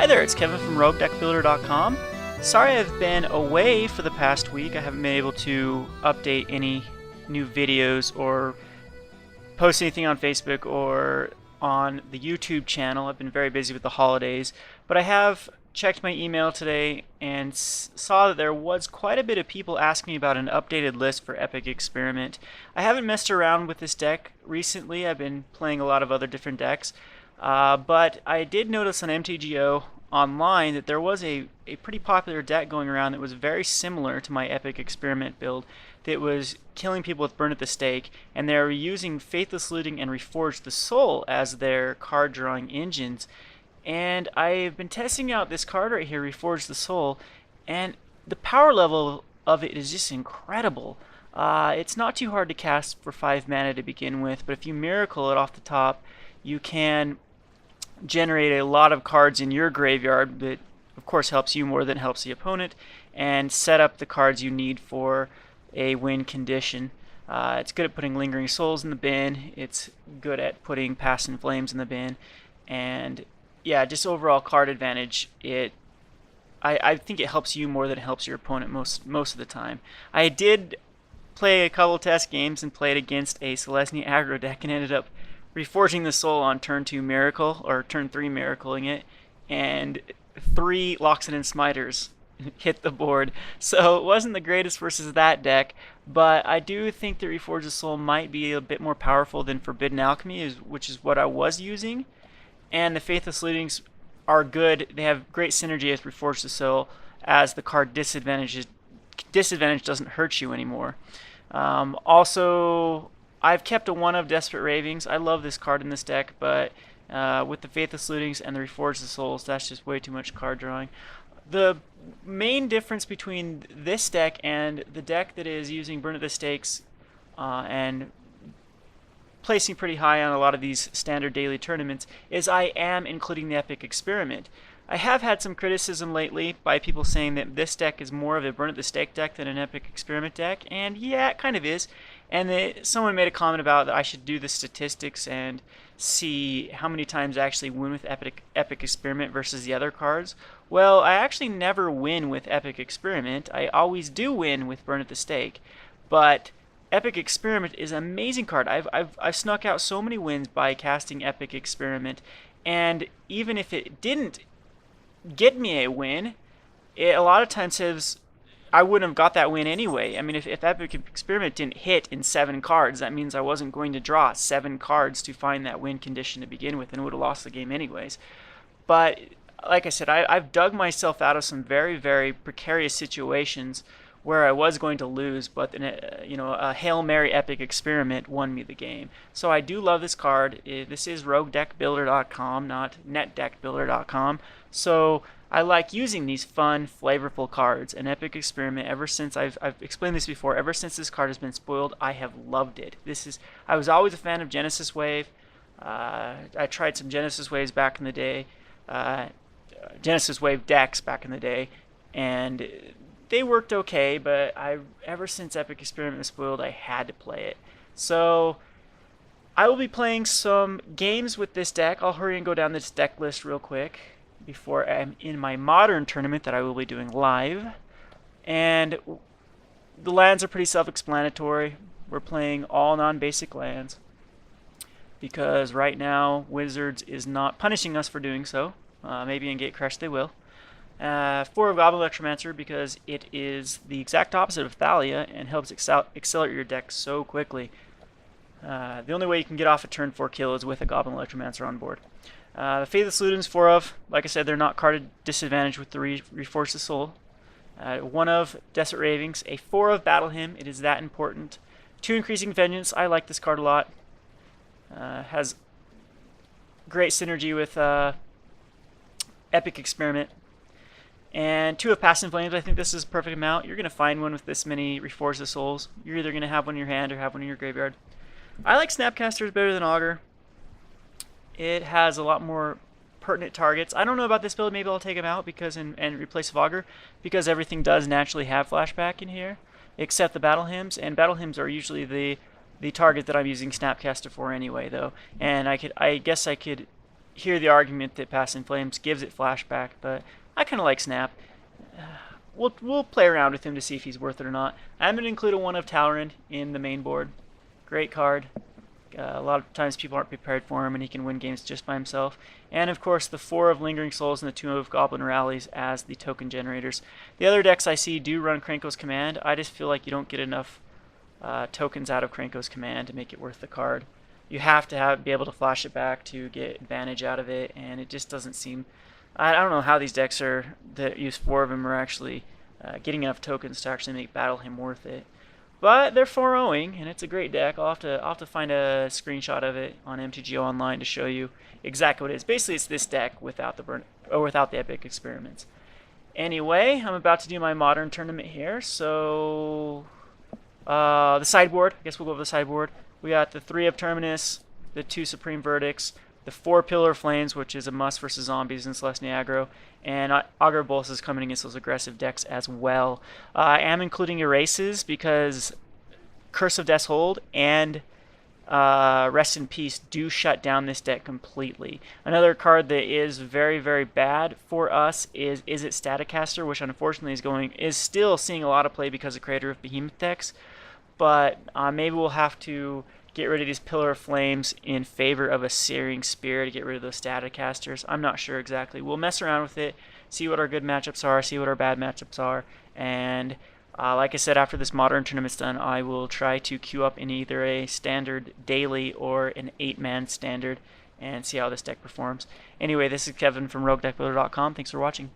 Hi there, it's Kevin from RogueDeckBuilder.com. Sorry I've been away for the past week. I haven't been able to update any new videos or post anything on Facebook or on the YouTube channel. I've been very busy with the holidays, but I have checked my email today and saw that there was quite a bit of people asking me about an updated list for Epic Experiment. I haven't messed around with this deck recently. I've been playing a lot of other different decks. But I did notice on MTGO online that there was a pretty popular deck going around that was very similar to my Epic Experiment build that was killing people with Burn at the Stake, and they were using Faithless Looting and Reforge the Soul as their card drawing engines. And I've been testing out this card right here, Reforge the Soul, and the power level of it is just incredible. It's not too hard to cast for 5 mana to begin with, but if you miracle it off the top, you can generate a lot of cards in your graveyard that of course helps you more than helps the opponent, and set up the cards you need for a win condition. It's good at putting Lingering Souls in the bin, it's good at putting Past in Flames in the bin, and yeah, just overall card advantage. I think it helps you more than it helps your opponent most of the time. I did play a couple test games and played against a Selesnya aggro deck and ended up Reforging the Soul on turn 2 Miracle, or turn 3 Miracling it, and 3 Loxodon Smiters hit the board. So it wasn't the greatest versus that deck, but I do think that Reforge the Soul might be a bit more powerful than Forbidden Alchemy, which is what I was using. And the Faithless Lootings are good. They have great synergy with Reforge the Soul, as the card disadvantage doesn't hurt you anymore. Also, I've kept a 1 of Desperate Ravings. I love this card in this deck, but with the Faithless Lootings and the Reforge the Souls, that's just way too much card drawing. The main difference between this deck and the deck that is using Burn at the Stakes and placing pretty high on a lot of these standard daily tournaments is I am including the Epic Experiment. I have had some criticism lately by people saying that this deck is more of a Burn at the Stake deck than an Epic Experiment deck, and yeah, it kind of is. And someone made a comment about that I should do the statistics and see how many times I actually win with Epic Experiment versus the other cards. Well, I actually never win with Epic Experiment. I always do win with Burn at the Stake, but Epic Experiment is an amazing card. I've snuck out so many wins by casting Epic Experiment, and even if it didn't get me a win, it a lot of times says I wouldn't have got that win anyway. I mean, if Epic Experiment didn't hit in 7 cards, that means I wasn't going to draw 7 cards to find that win condition to begin with, and would have lost the game anyways. But like I said, I've dug myself out of some very, very precarious situations where I was going to lose, but a Hail Mary Epic Experiment won me the game. So I do love this card. This is RogueDeckBuilder.com, not NetDeckBuilder.com. So I like using these fun, flavorful cards. And Epic Experiment, ever since I've explained this before, ever since this card has been spoiled, I have loved it. I was always a fan of Genesis Wave. I tried some Genesis Waves back in the day, Genesis Wave decks back in the day, and they worked okay, but ever since Epic Experiment was spoiled, I had to play it. So I will be playing some games with this deck. I'll hurry and go down this deck list real quick before I'm in my modern tournament that I will be doing live. And the lands are pretty self-explanatory. We're playing all non-basic lands because right now Wizards is not punishing us for doing so. Maybe in Gatecrash they will. 4 of Goblin Electromancer because it is the exact opposite of Thalia and helps accelerate your deck so quickly. The only way you can get off a turn 4 kill is with a Goblin Electromancer on board. The Faithless Looting's 4 of, like I said, they're not carded disadvantage with the Reforge the Soul. 1 of Desperate Ravings, a 4 of Battle Hymn, it is that important. 2 Increasing Vengeance, I like this card a lot. Has great synergy with Epic Experiment. And 2 of Past in Flames, I think this is a perfect amount. You're going to find one with this many Reforge the Souls. You're either going to have one in your hand or have one in your graveyard. I like Snapcasters better than Augur. It has a lot more pertinent targets. I don't know about this build. Maybe I'll take him out because and replace with Augur, because everything does naturally have flashback in here, except the Battle Hymns. And Battle Hymns are usually the target that I'm using Snapcaster for anyway, though. And I guess I could hear the argument that Past in Flames gives it flashback, but I kind of like Snap. We'll play around with him to see if he's worth it or not. I'm going to include a 1 of Talrand in the main board. Great card. A lot of times people aren't prepared for him, and he can win games just by himself. And of course, the 4 of Lingering Souls and the 2 of Goblin Rallies as the token generators. The other decks I see do run Krenko's Command. I just feel like you don't get enough tokens out of Krenko's Command to make it worth the card. You have to be able to flash it back to get advantage out of it, and it just doesn't seem... I don't know how these decks that use 4 of them are actually getting enough tokens to actually make Battle Hymn worth it. But they're 4-0ing, and it's a great deck. I'll have to find a screenshot of it on MTGO Online to show you exactly what it is. Basically, it's this deck without the Epic Experiments. Anyway, I'm about to do my Modern tournament here, so the sideboard. I guess we'll go over the sideboard. We got the 3 of Terminus, the 2 Supreme Verdicts, the 4 Pillar of Flames, which is a must versus zombies in Celestia Aggro, and Augur Bolus is coming against those aggressive decks as well. I am including Erases because Curse of Death's Hold and Rest in Peace do shut down this deck completely. Another card that is very, very bad for us is It Staticaster, which unfortunately is still seeing a lot of play because of Creator of Behemoth decks, but maybe we'll have to get rid of these Pillar of Flames in favor of a Searing Spear to get rid of those Staticasters. I'm not sure exactly. We'll mess around with it, see what our good matchups are, see what our bad matchups are, and like I said, after this Modern tournament's done, I will try to queue up in either a Standard Daily or an 8-man Standard and see how this deck performs. Anyway, this is Kevin from RogueDeckBuilder.com. Thanks for watching.